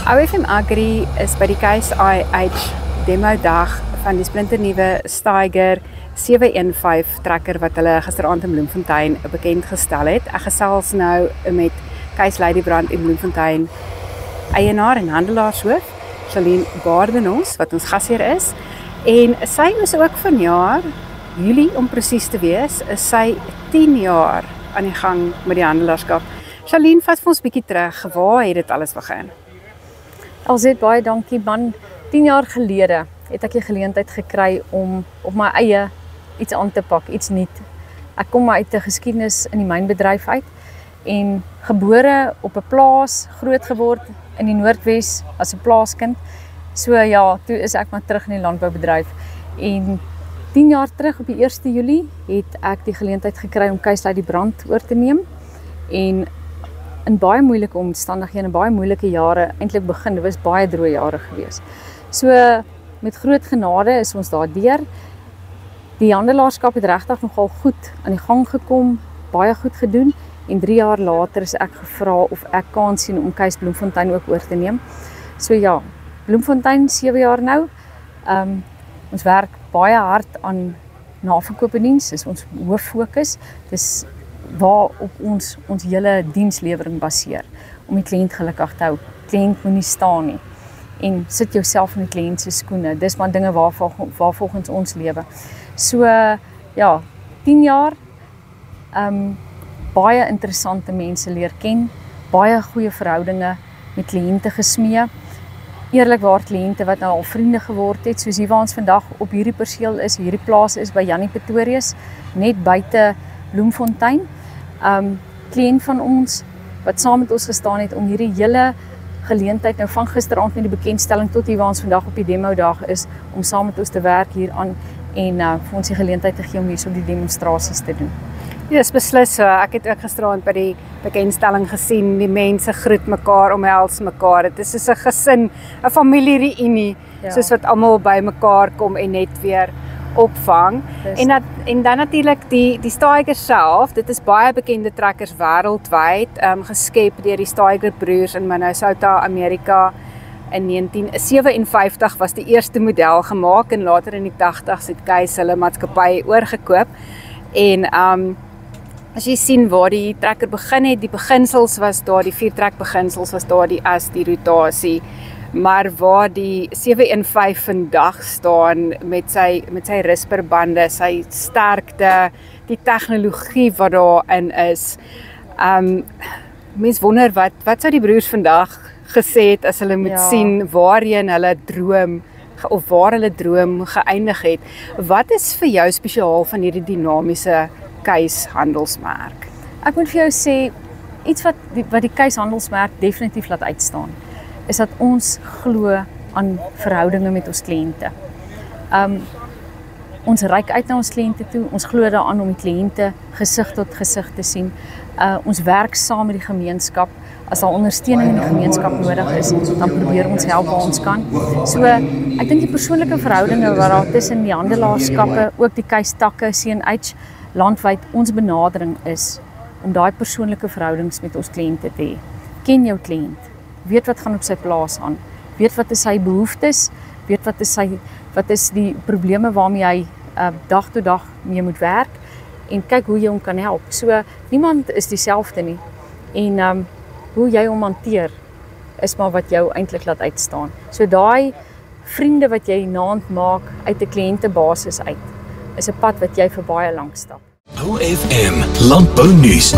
OFM Agri is by die Case IH demo dag van die splinternuwe Steiger 715 trekker wat hulle gisteraand in Bloemfontein bekend gestel het. Ek gesels nou met Case Ladybrand in Bloemfontein eienaar en handelaaarshoof, Charlene Baardenhos, wat ons gasheer is. En sy is ook vanjaar, Julie om presies te wees, is sy 10 jaar aan die gang met die handelaarskap. Charlene, vat vir ons bietjie terug, waar het dit alles begin? Alzet, baie dankie man. 10 jaar gelede het ek die geleentheid gekry om op my eie iets aan te pak, iets nuut. Ek kom uit 'n geskiedenis in die mynbedryf uit en gebore op 'n plaas, groot geword in die Noordwes as 'n plaaskind. So ja, toe is ek maar terug in die landboubedryf. En 10 jaar terug op die 1 Julie het ek die geleentheid gekry om Case Ladybrand oor te neem. En in baie moeilike omstandighede en baie moeilike jare eintlik begin. Dit was baie droë jare gewees. So met groot genade is ons daardeur. Die handelaarskap het regtig nogal goed aan die gang gekom, baie goed gedoen en 3 jaar later is ek gevra of ek kans sien om Case Bloemfontein ook oor te neem. So ja, Bloemfontein 7 jaar nou. Ons werk baie hard aan naverkoopdiens, is ons hooffokus. Dis waarop ons hele dienslewering baseer, om die kliënt gelukkig te hou. Kliënt moenie staan nie. En sit jouself in die kliënt se skoene. Dis maar dinge waar volgens ons lewe. So ja, 10 jaar, baie interessante mense leer ken, baie goeie verhoudinge met kliënte gesmee. Eerlikwaar kliënte wat nou al vriende geword het, soos hier waar ons vandag op hierdie perseel is, hierdie plaas is by Jannie Pretorius, net buite Bloemfontein. Kliënt van ons wat saam met ons gestaan het om hierdie hele geleentheid nou van gisteraand met die bekendstelling tot hier waar ons vandag op die demo dag is, om saam met ons te werk hier aan en vir ons die geleentheid te gee om hier so die demonstrasies te doen. Ja, dis beslis so. Ek het ook gisteraand by die bekendstelling gesien, die mense groet mekaar, omhels mekaar. Dit is soos 'n gesin, 'n familie-reunie, soos wat almal by mekaar kom en net weer opvang. En dan natuurlik die Steiger self, dit is baie bekende trekkers wêreldwyd, geskep deur die Steiger broers in Minnesota, Amerika. In 1957 was die eerste model gemaak en later in die 80s het Case hulle maatskappy oorgekoop. En as jy sien waar die trekker begin het, die beginsels was daar, die 4 trek beginsels was daar, die as, die rotasie. Maar waar die 715 vandag staan met sy risperbande, sy sterkte, die tegnologie wat daarin is. Mens wonder wat sou die broers vandag gesê het as hulle moet sien waarheen hulle droom of waar hulle droom geëindig het. Wat is vir jou spesiaal van hierdie dinamiese Case handelsmerk? Ek moet vir jou sê, iets wat die Case handelsmerk definitief laat uitstaan, is dat ons glo aan verhoudinge met ons kliënte. Ons reik uit na ons kliënte toe, ons glo daaraan om die kliënte gesig tot gesig te sien. Ons werk saam met die gemeenskap. As daar ondersteuning in die gemeenskap nodig is, dan probeer ons help waar ons kan. So, ek dink die persoonlike verhoudinge wat daar tussen die handelaarskappe, ook die Case takke, CNH, landwyd, ons benadering is om daai persoonlike verhoudings met ons kliënte te hê. Ken jou kliënt, weet wat gaan op sy plaas aan, weet wat is sy behoeftes, weet wat is die probleme waarmee hy dag tot dag mee moet werk en kyk hoe jy hom kan help. So, niemand is dieselfde nie. En hoe jy hom hanteer is maar wat jou eintlik laat uitstaan. So daai vriende wat jy naand maak uit 'n kliëntebasis uit, is 'n pad wat jy vir baie lank stap. OFM Landbounuus.